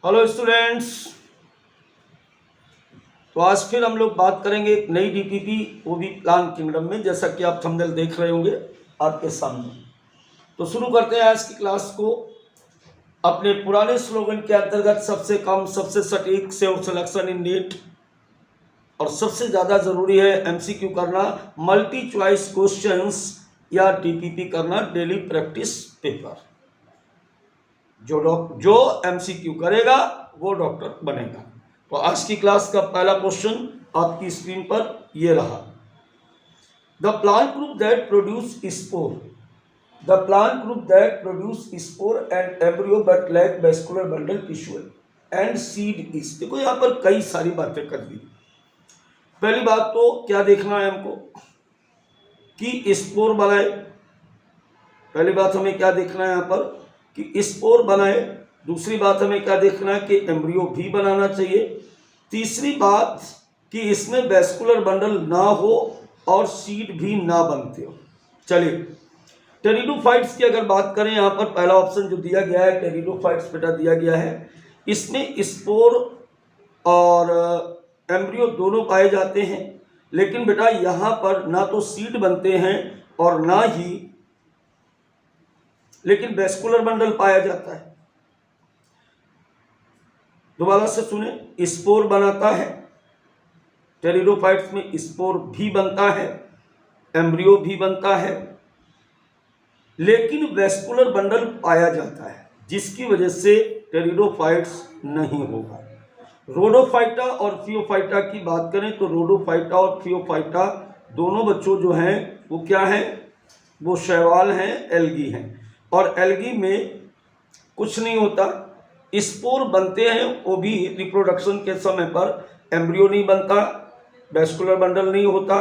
Hello students. तो आज फिर हम लोग बात करेंगे एक नई डीपीपी, वो भी प्लान किंगडम में, जैसा कि आप थंबनेल देख रहे होंगे आपके सामने। तो शुरू करते हैं आज की क्लास को अपने पुराने स्लोगन के अंतर्गत, सबसे कम, सबसे सटीक सेव सिलेक्शन इन नीट, और सबसे ज़्यादा ज़रूरी है एमसीक्यू करना, मल्टी चॉइस क्वेश्चंस या डीपीपी करना, डेली प्रैक्टिस पेपर। जो एमसीक्यू करेगा वो डॉक्टर बनेगा। तो आज की क्लास का पहला क्वेश्चन आपकी स्क्रीन पर ये रहा। The plant group that produce spore, the plant group that produce spore and embryo but lack vascular bundle tissue and seed is. देखो यहाँ पर कई सारी बातें कर दी। पहली बात तो क्या देखना है हमको कि स्पोर बनाए। पहली बात हमें क्या देखना है यहाँ पर कि स्पोर बनाए। दूसरी बात हमें क्या देखना है कि एम्ब्रियो भी बनाना चाहिए। तीसरी बात कि इसमें वेस्कुलर बंडल ना हो और सीड भी ना बनते हो। चलिए, टेरिडोफाइट्स की अगर बात करें, यहाँ पर पहला ऑप्शन जो दिया गया है टेरिडोफाइट्स बेटा दिया गया है, इसमें स्पोर और एम्ब्रियो दोनों पाए जाते हैं, लेकिन बेटा यहाँ पर ना तो सीड बनते हैं और ना ही लेकिन वेस्कुलर बंडल पाया जाता है। दोबारा से सुने, स्पोर बनाता है, टेरिडोफाइट्स में स्पोर भी बनता है, एम्ब्रियो भी बनता है, लेकिन वेस्कुलर बंडल पाया जाता है, जिसकी वजह से टेरिडोफाइट्स नहीं होगा। रोडोफाइटा और फियोफाइटा की बात करें तो रोडोफाइटा और फियोफाइटा दोनों बच्चों जो हैं वो क्या हैं, वो शैवाल हैं, एल्गी हैं। और एल्गी में कुछ नहीं होता, स्पोर बनते हैं, वो भी रिप्रोडक्शन के समय पर एम्ब्रियो नहीं बनता, वेस्कुलर बंडल नहीं होता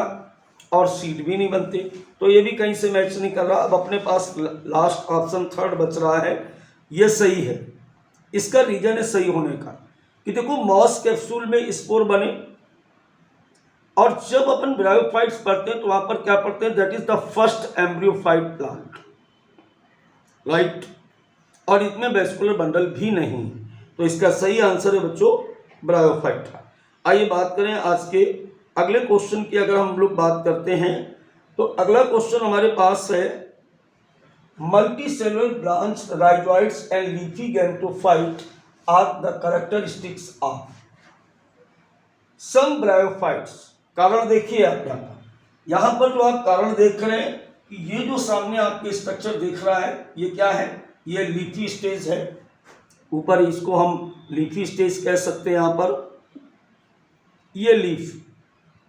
और सीड भी नहीं बनते। तो ये भी कहीं से मैच नहीं कर रहा। अब अपने पास लास्ट ऑप्शन थर्ड बच रहा है, ये सही है। इसका रीजन है सही होने का कि देखो, मॉस कैप्सूल में स्पोर बने, और जब अपन ब्रायोफाइट्स पढ़ते हैं तो वहां पर क्या पढ़ते हैं, that is the first embryophyte plant, right. और इसमें वेस्कुलर बंडल भी नहीं, तो इसका सही आंसर है बच्चों ब्रायोफाइट। आइए बात करें आज के अगले क्वेश्चन की। अगर हम लोग बात करते हैं तो अगला क्वेश्चन हमारे पास है, multicellular branch rhizoids and leafy gametophyte are the characteristics of some bryophytes. कारण देखिए आप यहाँ पर जो आप कारण देख रहे हैं कि ये जो सामने आपके स्ट्रक्चर दिख रहा है, ये क्या है, ये लीफी स्टेज है। ऊपर इसको हम लीफी स्टेज कह सकते हैं। यहाँ पर ये लीफ,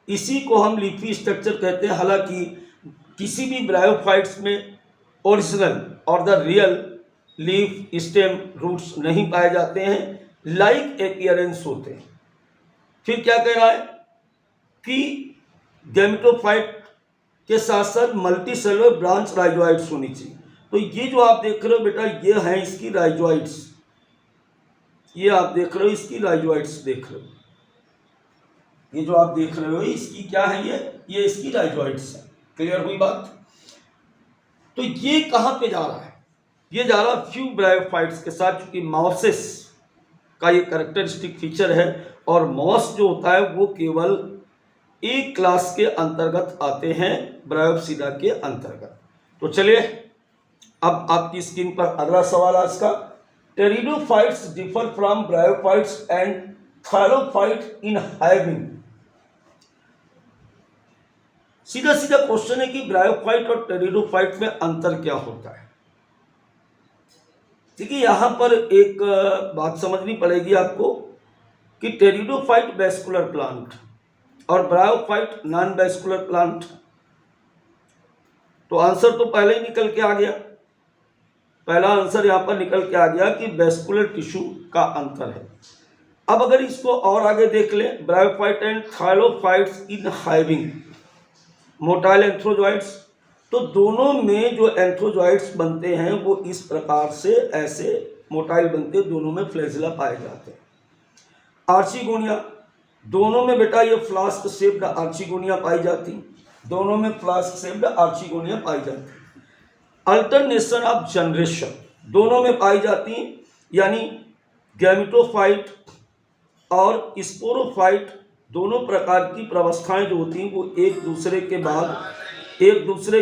इसी को हम लीफी स्ट्रक्चर कहते हैं। हालांकि किसी भी ब्रायोफाइट्स में ओरिजिनल और the real leaf, stem, roots नहीं पाए जाते हैं, लाइक अपीयरेंस होते हैं। फिर क्या कह रहा है कि गैमेटोफाइट के साथ साथ मल्टी सेलुलर ब्रांच राइजोइड्स होनी चाहिए। तो ये जो आप देख रहे हो बेटा, ये है इसकी राइजोइड्स, ये आप देख रहे हो इसकी राइजोइड्स देख रहे हो, ये जो आप देख रहे हो इसकी क्या है, ये इसकी राइजोइड्स है। क्लियर हुई बात। तो ये कहां पे जा रहा है, ये जा रहा है फ्यू ब्रायोफाइट्स के साथ, क्योंकि मॉसेस का ये कैरेक्टरिस्टिक फीचर है। और मॉस जो होता है वो केवल एक क्लास के अंतर्गत आते हैं, ब्रायोप्सिडा के अंतर्गत। तो चलिए अब आपकी स्क्रीन पर अगला सवाल आज का, pteridophytes differ from bryophytes and thallophyte in having. सीधा सीधा क्वेश्चन है कि ब्रायोफाइट और टेरिडोफाइट में अंतर क्या होता है। देखिए यहां पर एक बात समझनी पड़ेगी आपको कि टेरिडोफाइट वेस्कुलर प्लांट और ब्रायोफाइट नॉन वेस्कुलर प्लांट। तो आंसर तो पहले ही निकल के आ गया, पहला आंसर यहां पर निकल के आ गया कि वेस्कुलर टिश्यू का अंतर है। अब अगर इसको और आगे देख लें, bryophyte and thallophytes in having motile antherozoids, तो दोनों में जो एंथ्रोजॉइड्स बनते हैं वो इस प्रकार से ऐसे मोटाइल बनते हैं, दोनों में फ्लैजिला पाए जाते हैं। आर्चिगोनिया, दोनों में बेटा ये फ्लास्क शेप्ड आर्चिगोनिया पाई जाती, दोनों में फ्लास्क शेप्ड आर्चिगोनिया पाई जाती। अल्टरनेशन ऑफ जनरेशन, दोनों में पाई जाती, यानी गैमेटोफाइट और स्पोरोफाइट दोनों प्रकार की प्रवस्थाएं जो होती हैं वो एक दूसरे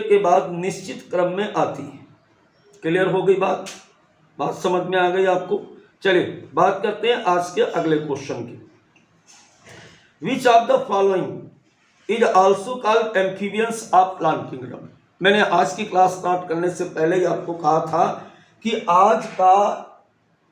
के बाद निश्चित क्रम में आती हैं। क्लियर हो गई बात समझ में आ गई आपको। चलिए बात करते हैं आज के अगले क्वेश्चन की। विच of the following is also called amphibians of plant kingdom. मैंने आज की क्लास स्टार्ट करने से पहले ही आपको कहा था कि आज का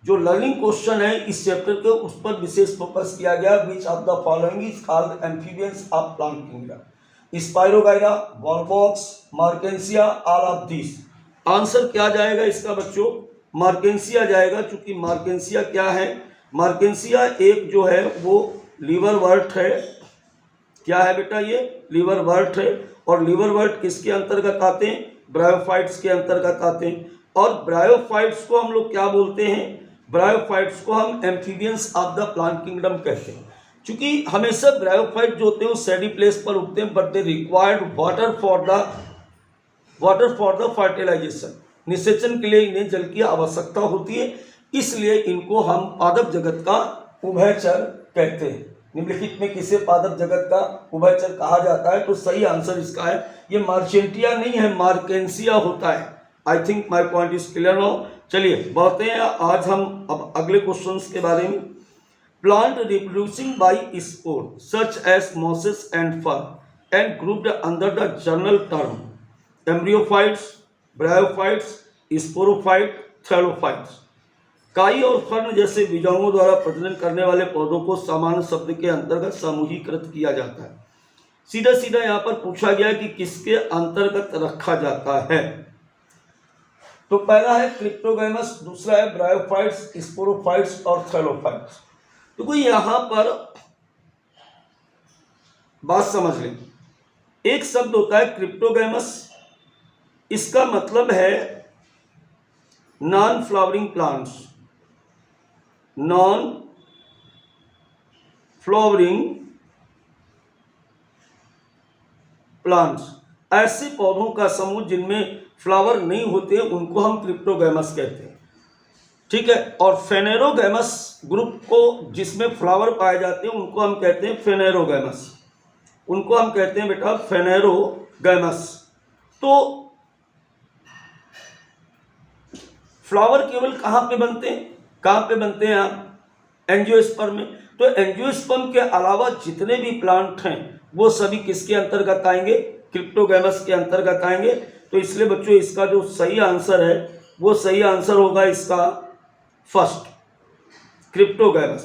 जो लर्निंग क्वेश्चन है इस चैप्टर के उस पर विशेष फोकस किया गया। विच of the following is called amphibians of plant kingdom. Spirogyra, Volvox, मार्केंसिया, all of this. Answer क्या जाएगा इसका बच्चों? मार्केंसिया जाएगा। चूंकि मार्केंसिया क्या है? मार्केंसिया एक जो है वो लीवरवर्ट है। क्या है बेटा? ये लीवरवर्ट है। और लीवरवर्ट किसके अंतर्गत आते हैं? ब्रायोफाइट्स के अंतर्गत आते हैं। और ब्रायोफाइट्स को हम लोग क्या बोलते हैं? ब्रायोफाइट्स को हम amphibians of the plant kingdom कहते हैं। क्योंकि हमेशा ब्रायोफाइट जो होते हैं वो सैडी प्लेस पर उगते हैं, but they required water for the fertilization. निषेचन के लिए इन्हें जल की आवश्यकता होती है, इसलिए इनको हम पादप जगत का उभयचर कहते हैं। निम्नलिखित में किसे पादप जगत का उभयचर कहा जाता है? तो सही आंसर इसका है ये मार्चेंटिया नहीं है, मार्केंसिया होता है। आई think my point is clear now. चलिए बढ़ते हैं आज हम अब अगले क्वेश्चंस के बारे में। Plant reproducing by spore such as mosses and fern and grouped under the general term embryophytes, bryophytes, sporophyte, thallophytes. काई और फर्न जैसे बीजाणुओं द्वारा प्रजनन करने वाले पौधों को सामान्य शब्द के अंतर्गत समूहीकृत किया जाता है। सीधा सीधा यहाँ पर पूछा गया कि किसके अंतर्गत रखा जाता है। तो पहला है क्रिप्टोगैमस, दूसरा है ब्रायोफाइट्स, स्पोरोफाइट्स और थैलोफाइट्स। तो कोई यहाँ पर बात समझ लें। एक शब्द होता है क्रिप्टोगैमस, इसका मतलब है non flowering plants. Non flowering plants, ऐसे पौधों का समूह जिनमें फ्लावर नहीं होते उनको हम क्रिप्टोगैमस कहते हैं। ठीक है। और फेनेरोगैमस ग्रुप को जिसमें फ्लावर पाए जाते हैं उनको हम कहते हैं फेनेरोगैमस। उनको हम कहते हैं बेटा फेनेरोगैमस। तो फ्लावर केवल कहाँ पे बनते हैं? कहाँ पे बनते हैं आप? एंजियोस्पर्म में। तो एंजियोस्पर्म के अलावा जितने भी प्लांट हैं वो सभी किसके अंतर्गत आएंगे? क्रिप्टोगैमस के अंतर्गत आएंगे। तो इसलिए बच्चों इसका जो सही आंसर है वो सही आंसर होगा इसका first, cryptogams.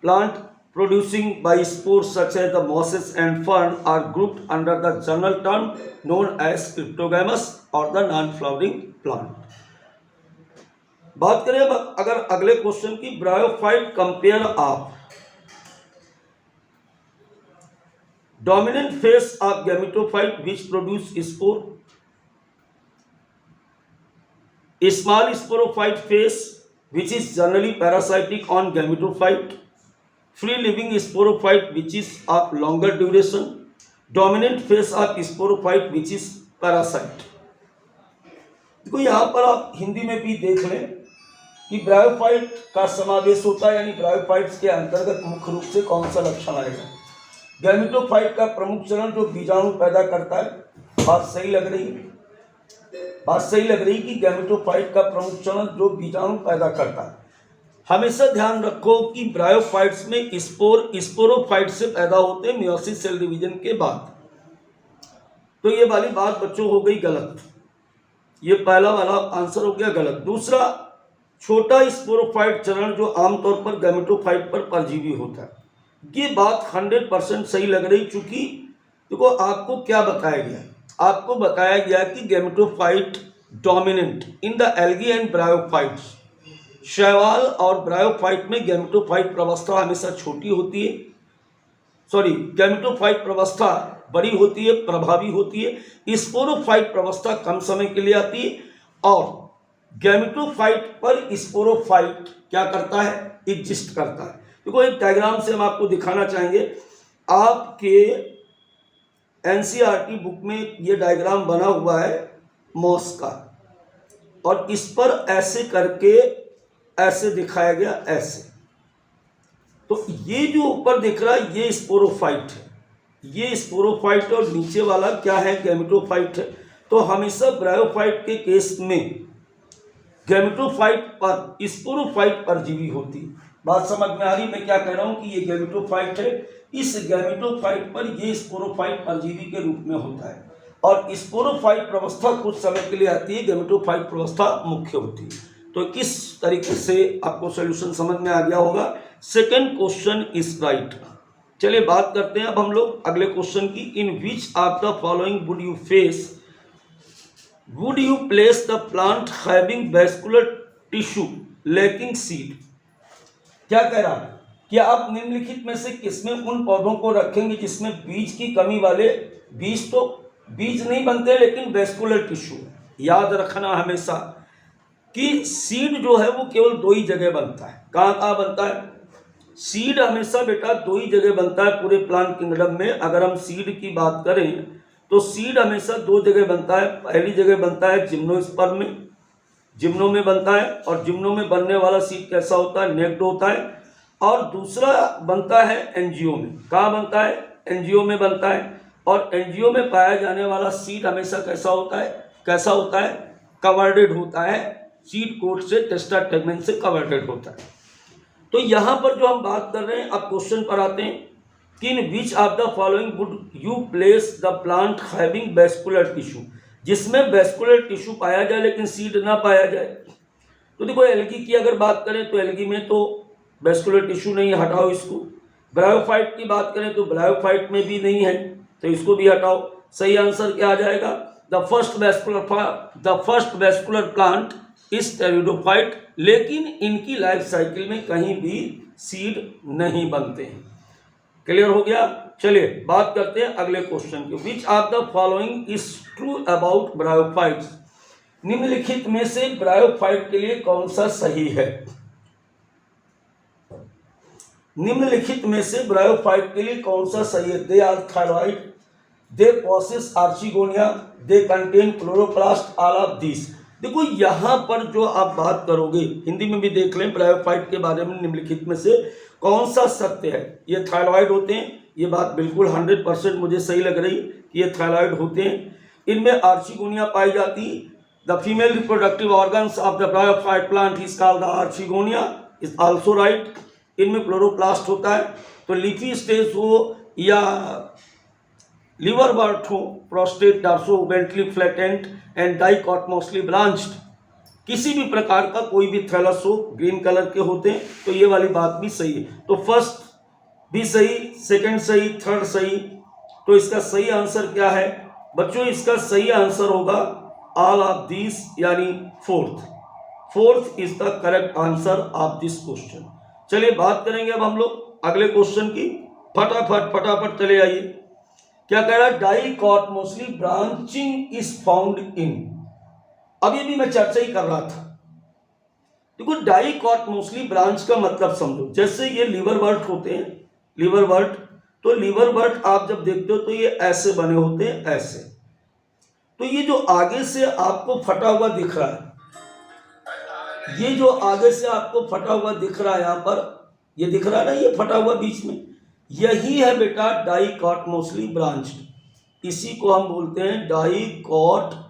Plant producing by spores such as the mosses and fern are grouped under the general term known as cryptogamous or the non-flowering plant। बात करें अब अगर अगले क्वेश्चन की, bryophyte compare of dominant face of gametophyte which produce spore, small sporophyte face which is generally parasitic on gametophyte, free living sporophyte which is of longer duration, dominant phase of sporophyte which is parasite। देखो यहाँ पर आप हिंदी में भी देख लें कि bryophyte का समावेश होता है, यानी ब्रायोफाइट्स के अंतर्गत मुख्य रूप से कौन सा लक्षण आएगा? गैमेटोफाइट का प्रमुख चरण जो बीजाणु पैदा करता है। बात सही लग रही कि गैमेटोफाइट का प्रमुख चरण जो बीजाणु पैदा करता है। हमेशा ध्यान रखो कि ब्रायोफाइट्स में स्पोरोफाइट से पैदा होते हैं मियोसिस सेल डिवीजन के बाद। तो ये वाली बात बच्चों हो गई गलत, ये पहला वाला आंसर हो गया गलत। दूसरा, छोटा स्पोरोफाइट चरण जो आमतौर पर गैमेटोफाइट पर परजीवी होता है, ये बात 100% सही लग रही। चूंकि देखो आपको क्या बताया गया? आपको बताया गया कि gametophyte dominant in the algae and bryophytes. शैवाल और ब्रायोफाइट में गैमेटोफाइट प्रवस्था हमेशा छोटी होती है, गैमेटोफाइट प्रवस्था बड़ी होती है, प्रभावी होती है। स्पोरोफाइट प्रवस्था कम समय के लिए आती है और गैमेटोफाइट पर स्पोरोफाइट क्या करता है? एग्जिस्ट करता है। देखो एक डायग्राम से हम आपको दिखाना चाहेंगे। आपके एनसीईआरटी बुक में ये डायग्राम बना हुआ है मॉस का, और इस पर ऐसे करके ऐसे दिखाया गया ऐसे। तो ये जो ऊपर दिख रहा है ये स्पोरोफाइट है, ये स्पोरोफाइट, और नीचे वाला क्या है, गैमेटोफाइट है। तो हमेशा ब्रायोफाइट के केस में गैमेटोफाइट पर स्पोरोफाइट परजीवी होती है। बात समझ में आ रही, मैं क्या कह रहा हूँ कि ये गैमेटोफाइट है, इस गैमेटोफाइट पर ये स्पोरोफाइट परजीवी के रूप में होता है, और स्पोरोफाइट प्रवस्था कुछ समय के लिए आती है, गैमेटोफाइट प्रवस्था मुख्य होती है। तो किस तरीके से आपको सोल्यूशन समझ में आ गया होगा। Second question is right. चलिए बात करते हैं अब हम लोग अगले क्वेश्चन की। In which of the following would you place the plant having vascular tissue lacking seed? क्या कह रहा है कि आप निम्नलिखित में से किसमें उन पौधों को रखेंगे जिसमें बीज की कमी वाले, बीज तो बीज नहीं बनते लेकिन वेस्कुलर टिश्यू। याद रखना हमेशा कि सीड जो है वो केवल दो ही जगह बनता है। कहाँ कहाँ बनता है सीड? हमेशा बेटा दो ही जगह बनता है पूरे प्लांट किंगडम में। अगर हम सीड की बात करें तो सीड हमेशा दो जगह बनता है। पहली जगह बनता है जिम्नोस्पर्म में, जिम्नो में बनता है, और जिम्नो में बनने वाला सीड कैसा होता है, नेक्ड होता है। और दूसरा बनता है एंजियो में। कहाँ बनता है? एंजियो में बनता है। और एंजियो में पाया जाने वाला सीड हमेशा कैसा होता है, कैसा होता है, कवर्डेड होता है, सीड कोट से, टेस्टा टेगमेंट से कवर्डेड होता है। तो यहाँ पर जो हम बात कर रहे हैं, अब क्वेश्चन पर आते हैं कि in which of the following would you place the plant having vascular tissue, जिसमें वेस्कुलर टिश्यू पाया जाए लेकिन सीड ना पाया जाए। तो देखो एल्गी की अगर बात करें तो एल्गी में तो वेस्कुलर टिश्यू नहीं, हटाओ इसको। ब्रायोफाइट की बात करें तो ब्रायोफाइट में भी नहीं है, तो इसको भी हटाओ। सही आंसर क्या आ जाएगा? The first vascular plant is pteridophyte, लेकिन इनकी लाइफ साइकिल में कहीं भी सीड नहीं बनते हैं। क्लियर हो गया? चलिए बात करते हैं अगले क्वेश्चन की। विच of the following is true about bryophytes? निम्नलिखित में से ब्रायोफाइट के लिए कौन सा सही है? निम्नलिखित में से ब्रायोफाइट के लिए कौन सा सही है? They are thyroid, they possess archegonia, they contain chloroplast, all of this. देखो यहाँ पर जो आप बात करोगे, हिंदी में भी देख लें ब्रायोफाइट के बारे में, निम्नलिखित में से कौन सा सत्य है? ये थायरॉइड होते हैं, ये बात बिल्कुल 100% मुझे सही लग रही कि ये थायरॉइड होते हैं। इनमें आर्चिगोनिया पाई जाती। The female reproductive organs of the bryophyte plant is called the archegonia, is also right. इनमें क्लोरोप्लास्ट होता है। तो लीफी स्टेज हो या लिवर बर्थ हो, prostrate dorsoventrally flattened and dichotomously branched, किसी भी प्रकार का कोई भी थैलस हो, ग्रीन कलर के होते हैं। तो ये वाली बात भी सही है। तो फर्स्ट भी सही, सेकंड सही, थर्ड सही। तो इसका सही आंसर क्या है बच्चों? इसका सही आंसर होगा ऑल ऑफ दिस, यानी fourth is the correct answer of this question. चलिए बात करेंगे अब हम लोग अगले क्वेश्चन की। फटाफट चले आइए। क्या कह रहा है? डाइकोटमोसली ब्रांचिंग इज फाउंड इन। अभी भी मैं चर्चा ही कर रहा था। देखो डाइकोटमोसली ब्रांच का मतलब समझो। जैसे ये लीवर बर्ट होते हैं, लीवर बर्ट, तो लीवर बर्ट आप जब देखते हो तो ये ऐसे बने होते हैं, ऐसे। तो ये जो आगे से आपको फटा हुआ दिख रहा है, ये जो आगे से आपको फटा हुआ दिख रहा है, यहां पर ये दिख रहा है ना, ये फटा हुआ बीच में, यही है बेटा डाइकोटमोसली ब्रांच। इसी को हम बोलते हैं डाइकोटमोसली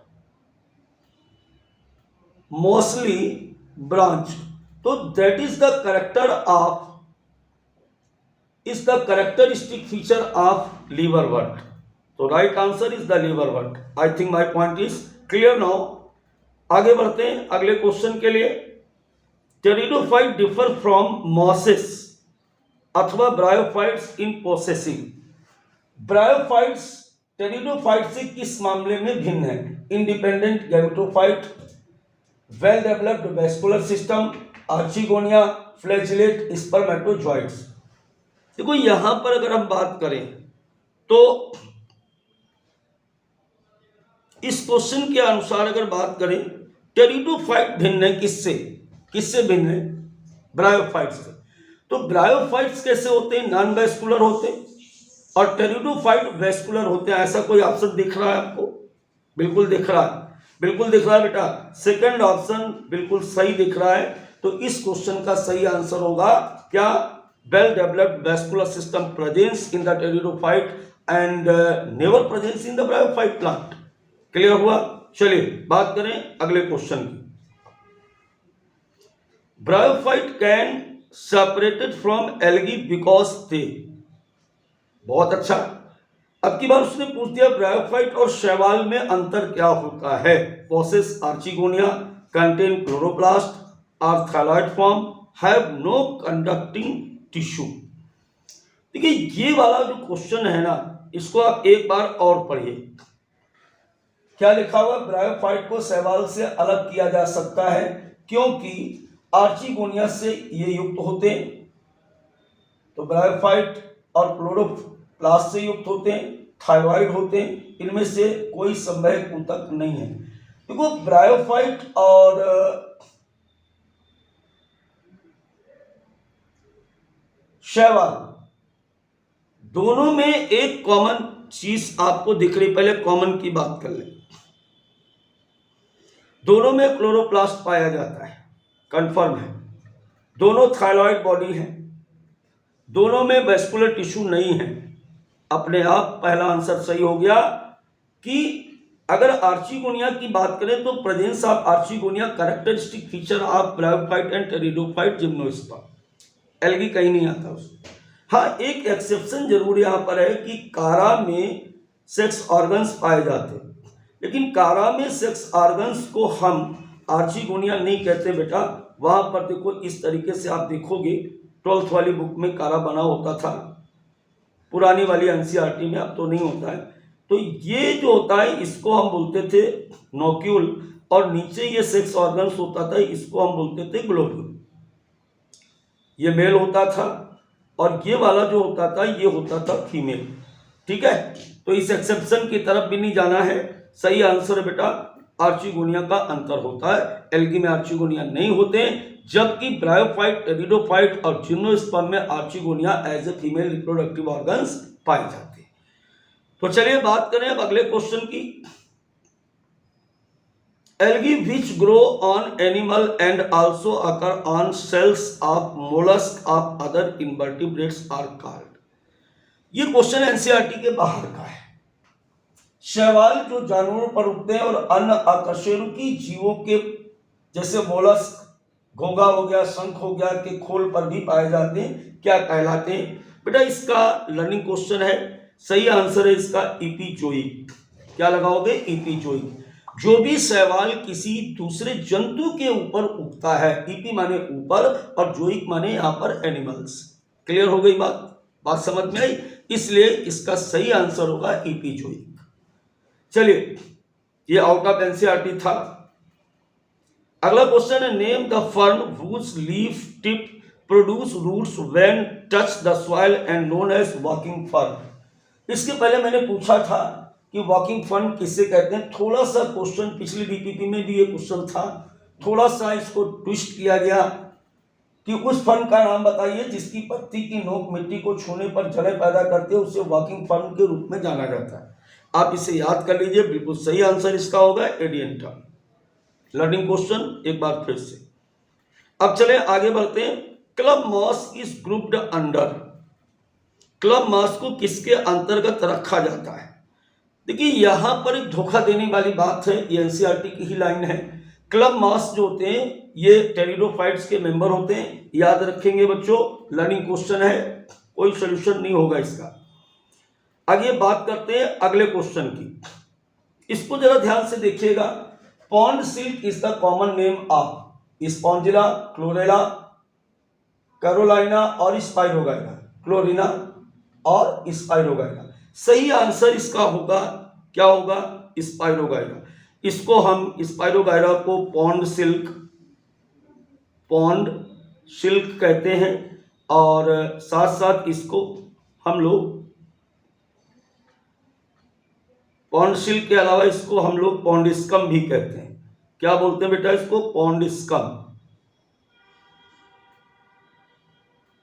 ब्रांच। तो that is the characteristic feature of liverwort. तो right answer is the liverwort. I think my point is clear now. आगे बढ़ते हैं अगले क्वेश्चन के लिए। टेरिडोफाइट डिफर फ्रॉम मॉसेस अथवा bryophytes in processing. Bryophytes pteridophyte से किस मामले में भिन्न है? Independent gametophyte, well developed vascular system, archegonia, flagellate, spermatozoids. देखो यहां पर अगर हम बात करें तो इस क्वेश्चन के अनुसार अगर बात करें, टेरिडोफाइट भिन्न है किससे भिन्न है? ब्रायोफाइट से। तो ब्रायोफाइट्स कैसे होते हैं? नॉन वेस्कुलर होते हैं, और टेरिडोफाइट वेस्कुलर होते हैं। ऐसा कोई ऑप्शन दिख रहा है आपको? बिल्कुल दिख रहा है, बिल्कुल दिख रहा है बेटा। सेकंड ऑप्शन बिल्कुल सही दिख रहा है। तो तो इस क्वेश्चन का सही आंसर होगा क्या, well developed vascular system presence in the pteridophyte and never presence in the bryophyte plant. Clear हुआ। चलिए बात करें अगले क्वेश्चन की। Bryophyte can separated from algae because they, बहुत अच्छा। अब की बार उसने पूछ दिया ब्रायोफाइट और शैवाल में अंतर क्या होता है। Possess archegonia, contain chloroplast, are thalloid form, have no conducting tissue. देखिए ये वाला जो क्वेश्चन है ना, इसको आप एक बार और पढ़िए। क्या लिखा हुआ, ब्रायोफाइट को शैवाल से अलग किया जा सकता है क्योंकि आर्चिगोनिया से ये युक्त होते हैं, तो ब्रायोफाइट और क्लोरोप्लास्ट से युक्त होते हैं, थायरॉइड होते हैं, इनमें से कोई संवहक ऊतक नहीं है। देखो ब्रायोफाइट और शैवाल दोनों में एक कॉमन चीज आपको दिख रही, पहले कॉमन की बात कर ले। दोनों में क्लोरोप्लास्ट पाया जाता है, कंफर्म है। दोनों थायरॉइड बॉडी है, दोनों में वेस्कुलर टिश्यू नहीं है। अपने आप पहला आंसर सही हो गया कि अगर आर्चिगोनिया की बात करें तो presence of archegonia characteristic feature of bryophyte and pteridophyte gymnosperm, algae कहीं नहीं आता उसमें। हाँ एक एक्सेप्शन जरूर यहां पर है कि कारा में सेक्स ऑर्गन्स पाए जाते हैं, लेकिन कारा में सेक्स ऑर्गन्स को हम आर्चिगोनिया नहीं कहते बेटा। वहां पर देखो इस तरीके से आप देखोगे 12th वाली बुक में कारा बना होता था, पुरानी वाली एनसीईआरटी में, अब तो नहीं होता है। तो ये जो होता है इसको हम बोलते थे नोक्यूल, और नीचे ये सेक्स ऑर्गन्स होता था, इसको हम बोलते थे ग्लोब्यूल। ये मेल होता था और ये वाला जो होता था ये होता था फीमेल। ठीक है, तो इस एक्सेप्शन की तरफ भी नहीं जाना है। सही आंसर है बेटा आर्चिगोनिया का अंतर होता है, एल्गी में आर्चिगोनिया नहीं होते, जबकि ब्रायोफाइट, टेरिडोफाइट और जिम्नोस्पर्म में archegonia as a female reproductive organs पाए जाते हैं। तो चलिए बात करें अब अगले क्वेश्चन की। Algae which grow on animal and also occur on cells of mollusc of other invertebrates are called. ये क्वेश्चन एनसीईआरटी के बाहर का है। शैवाल जो जानवरों पर उगते हैं और अन्य अकशेरुकी जीवों के जैसे मोलस्क, घोंघा हो गया, शंख हो गया, के खोल पर भी पाए जाते हैं, क्या कहलाते हैं बेटा। इसका लर्निंग क्वेश्चन है, सही आंसर है इसका इपीजोइक। क्या लगाओगे, इपीजोइक। जो भी शैवाल किसी दूसरे जंतु के ऊपर उगता है, ईपी माने ऊपर और जोइक माने यहां पर एनिमल्स। क्लियर हो गई बात समझ में आई, इसलिए इसका सही आंसर होगा इपीजोइक। चलिए ये आउट ऑफ एनसीईआरटी था। अगला क्वेश्चन है, name the fern whose leaf tip produce roots when touch the soil and known as walking fern. इसके पहले मैंने पूछा था कि वॉकिंग फर्न किसे कहते हैं। थोड़ा सा क्वेश्चन पिछली डीपीपी में भी ये क्वेश्चन था, थोड़ा सा इसको ट्विस्ट किया गया कि उस फर्न का नाम बताइए जिसकी पत्ती की नोक मिट्टी को छूने पर जड़ें पैदा करते हैं, उसे वॉकिंग फर्न के रूप में जाना जाता है। आप इसे याद कर लीजिए, बिल्कुल सही आंसर इसका होगा एडिएंटम। लर्निंग क्वेश्चन एक बार फिर से। अब चले आगे बढ़ते हैं। Club moss is grouped under, club moss को किसके अंतर्गत रखा जाता है। देखिए यहां पर एक धोखा देने वाली बात है, ये एनसीईआरटी की ही लाइन है। क्लब मॉस जो होते हैं ये टेरिडोफाइट्स के मेंबर होते हैं, याद रखेंगे बच्चों। लर्निंग क्वेश्चन है, कोई सोल्यूशन नहीं होगा इसका। आगे बात करते हैं अगले क्वेश्चन की, इसको जरा ध्यान से देखिएगा। Pond silk is the common name of Spongilla, chlorella, Carolina और स्पाइरोगाइरा। क्लोरिना और स्पाइरोगाइरा। सही आंसर इसका होगा क्या होगा, स्पाइरोगाइरा। इसको हम स्पाइरोगाइरा को पॉन्ड सिल्क कहते हैं, और साथ साथ इसको हम लोग पॉन्ड सिल्क के अलावा इसको हम लोग पॉन्डिस्कम भी कहते हैं। क्या बोलते हैं बेटा इसको, पॉन्डिस्कम।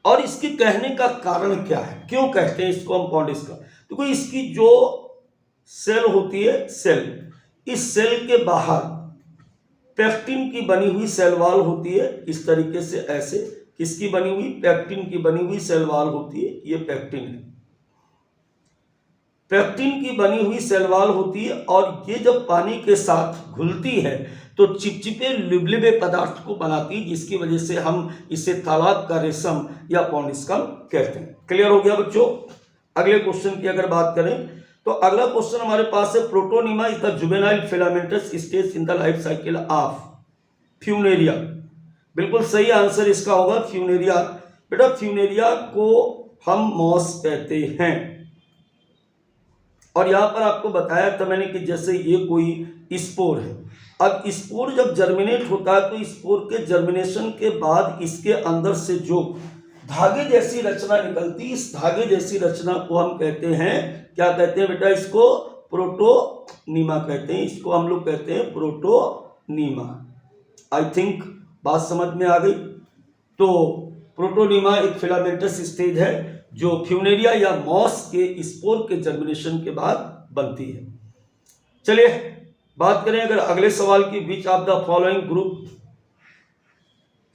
और इसके कहने का कारण क्या है, क्यों कहते हैं इसको हम पॉन्डिस्कम। देखो इसकी जो सेल होती है, सेल, इस सेल के बाहर पेक्टिन की बनी हुई सेल वॉल होती है इस तरीके से, ऐसे। किसकी बनी हुई? पेक्टिन की बनी हुई सेल वॉल होती है, ये पेक्टिन है। पेक्टिन की बनी हुई सेल वॉल होती है और ये जब पानी के साथ घुलती है तो चिपचिपे लिबलिबे पदार्थ को बनाती है, जिसकी वजह से हम इसे तालाब का रेशम या पॉन्डिस्कम कहते हैं। क्लियर हो गया बच्चों? अगले क्वेश्चन की अगर बात करें तो अगला क्वेश्चन हमारे पास है, protonema is the juvenile filamentous stage in the life cycle of Funaria. बिल्कुल सही आंसर इसका होगा फ्यूनेरिया। बेटा फ्यूनेरिया को हम मॉस कहते हैं। और यहां पर आपको बताया था मैंने कि जैसे ये कोई स्पोर है। अब स्पोर जब जर्मिनेट होता है तो स्पोर के जर्मिनेशन के बाद इसके अंदर से जो धागे जैसी रचना निकलती, इस धागे जैसी रचना को हम कहते हैं, क्या कहते हैं बेटा? इसको प्रोटोनीमा कहते हैं। इसको हम लोग कहते हैं प्रोटोनीमा। आई थिंक बात समझ में आ गई। तो प्रोटोनीमा एक फिलामेंटस स्टेज है जो फ्यूनेरिया या मॉस के स्पोर के जर्मिनेशन के बाद बनती है। चलिए बात करें अगर अगले सवाल की, विच of the following group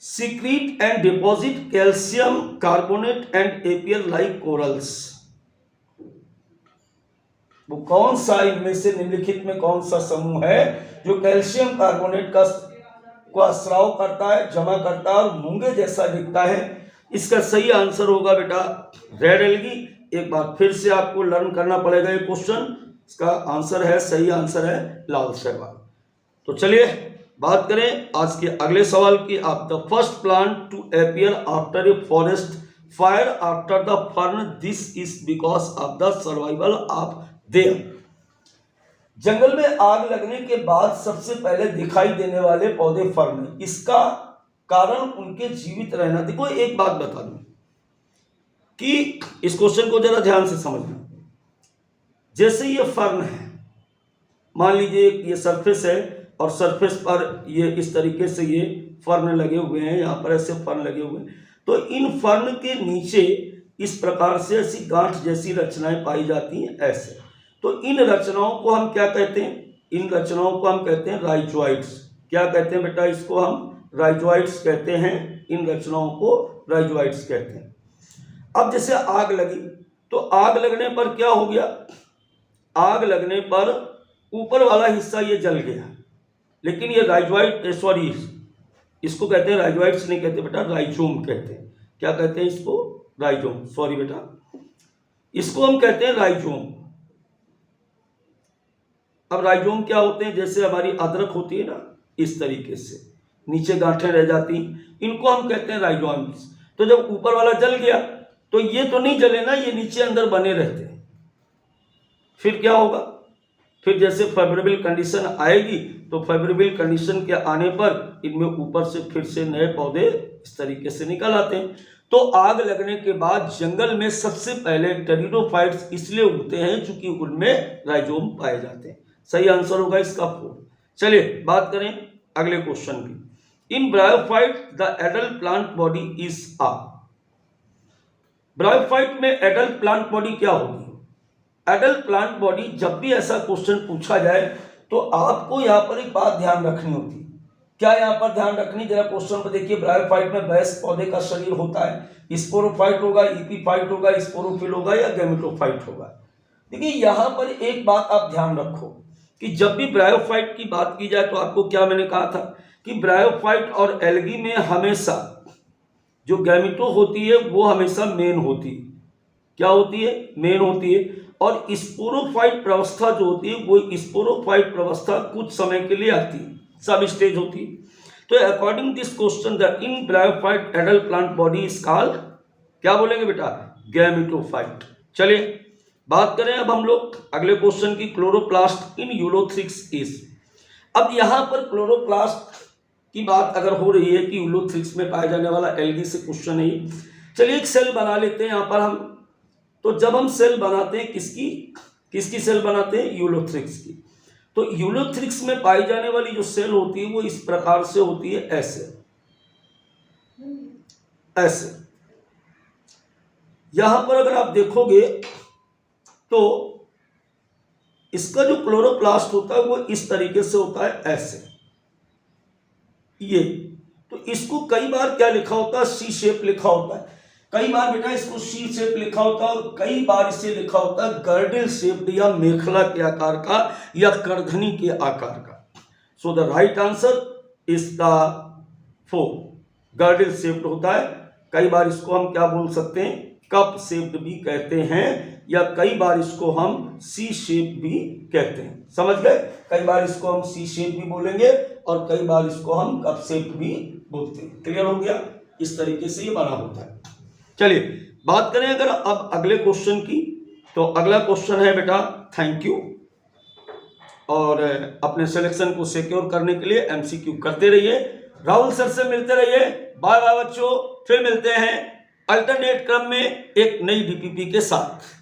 secrete and deposit calcium carbonate and appear like corals. वो कौन सा इनमें से निम्नलिखित में कौन सा समूह है जो कैल्शियम कार्बोनेट का स्राव करता है, जमा करता है और मूंगे जैसा दिखता है? इसका सही आंसर होगा बेटा रेड एल्गी। एक बार फिर से आपको लर्न करना पड़ेगा ये क्वेश्चन। इसका आंसर है, सही आंसर है लाल शैवाल। तो चलिए बात करें आज के अगले सवाल की। आप the first plant to appear after a forest fire after the fern, this is because of the survival of their. जंगल में आग लगने के बाद सबसे पहले दिखाई देने वाले पौधे फर्न, इसका कारण उनके जीवित रहना। देखो एक बात बता दूं कि इस क्वेश्चन को जरा ध्यान से समझना। जैसे ये फर्न है, मान लीजिए ये सरफेस है और सरफेस पर ये इस तरीके से ये फर्न लगे हुए हैं, यहाँ पर ऐसे फर्न लगे हुए हैं। तो इन फर्न के नीचे इस प्रकार से ऐसी गांठ जैसी रचनाएं पाई जाती हैं, ऐसे। तो इन रचनाओं को हम क्या कहते हैं? इन रचनाओं को हम कहते हैं राइजोइड्स। क्या कहते हैं बेटा? इसको हम राइजोइड्स कहते हैं। इन रचनाओं को राइजोइड्स कहते हैं। अब जैसे आग लगी तो आग लगने पर क्या हो गया? आग लगने पर ऊपर वाला हिस्सा ये जल गया, लेकिन ये राइजोइड, सॉरी इसको कहते हैं राइजोइड्स नहीं कहते बेटा, राइजोम कहते हैं। क्या कहते हैं इसको? राइजोम। सॉरी बेटा, इसको हम कहते हैं राइजोम। अब राइजोम क्या होते हैं? जैसे हमारी अदरक होती है ना, इस तरीके से नीचे गांठें रह जाती, इनको हम कहते हैं राइजोम्स। तो जब ऊपर वाला जल गया तो ये तो नहीं जले ना, ये नीचे अंदर बने रहते हैं। फिर क्या होगा? फिर जैसे फेवरेबल कंडीशन आएगी तो फेवरेबल कंडीशन के आने पर इनमें ऊपर से फिर से नए पौधे इस तरीके से निकल आते हैं। तो आग लगने के बाद जंगल में सबसे पहले टेरिडोफाइट्स इसलिए उगते हैं क्योंकि उनमें राइजोम पाए जाते हैं। सही आंसर होगा इसका 4। चलिए बात करें अगले क्वेश्चन की। In bryophyte the adult plant body is आ। ब्रायोफाइट में एडल्ट प्लांट बॉडी क्या होगी? एडल्ट प्लांट बॉडी, जब भी ऐसा क्वेश्चन पूछा जाए तो आपको यहाँ पर एक बात ध्यान रखनी होती है। क्या यहाँ पर ध्यान रखनी? जरा क्वेश्चन पर देखिए। ब्रायोफाइट में वयस्क पौधे का शरीर होता है, स्पोरोफाइट होगा, एपीफाइट होगा, स्पोरोफिल होगा या गैमेटोफाइट होगा। देखिए यहाँ पर एक बात आप ध्यान रखो कि जब भी ब्रायोफाइट की बात की जाए तो आपको क्या मैंने कहा था कि ब्रायोफाइट और एल्गी में हमेशा जो गैमेटो होती है वो हमेशा मेन होती है। क्या होती है? मेन होती है। और स्पोरोफाइट प्रवस्था जो होती है वो स्पोरोफाइट प्रवस्था कुछ समय के लिए आती है, सब स्टेज होती है। तो according this question the in bryophyte adult plant body is called, क्या बोलेंगे बेटा? गैमेटोफाइट। चलिए बात करें अब हम लोग अगले क्वेश्चन की। Chloroplast in Ulothrix is. अब यहां पर क्लोरोप्लास्ट की बात अगर हो रही है कि यूलोथ्रिक्स में पाया जाने वाला एल्गी से क्वेश्चन है। चलिए एक सेल बना लेते हैं यहां पर हम। तो जब हम सेल बनाते हैं किसकी सेल बनाते हैं? यूलोथ्रिक्स की। तो यूलोथ्रिक्स में पाई जाने वाली जो सेल होती है वो इस प्रकार से होती है, ऐसे ऐसे। यहां पर अगर आप देखोगे तो इसका जो क्लोरोप्लास्ट होता है वो इस तरीके से होता है, ऐसे। ये, तो इसको कई बार क्या लिखा होता है, सी शेप लिखा होता है, कई बार बेटा इसको सी शेप लिखा होता है, और कई बार इसे लिखा होता है गर्डल शेप्ड या मेखला के आकार का या करधनी के आकार का। So the right answer is the 4, girdle shaped होता है। कई बार इसको हम क्या बोल सकते हैं, कप शेप्ड भी कहते हैं, या कई बार इसको हम सी शेप भी कहते हैं। समझ गए, कई बार इसको हम सी शेप भी बोलेंगे और कई बार इसको हम कप शेप भी बोलते हैं। क्लियर हो गया, इस तरीके से ये बना होता है। चलिए बात करें अगर अब अगले क्वेश्चन की, तो अगला क्वेश्चन है बेटा थैंक यू, और अपने सिलेक्शन को सिक्योर करने के लिए एमसीक्यू करते रहिए। राहुल सर से मिलते रहिए। बाय बाय बच्चों, फिर मिलते हैं अल्टरनेट क्रम में एक नई डीपीपी के साथ।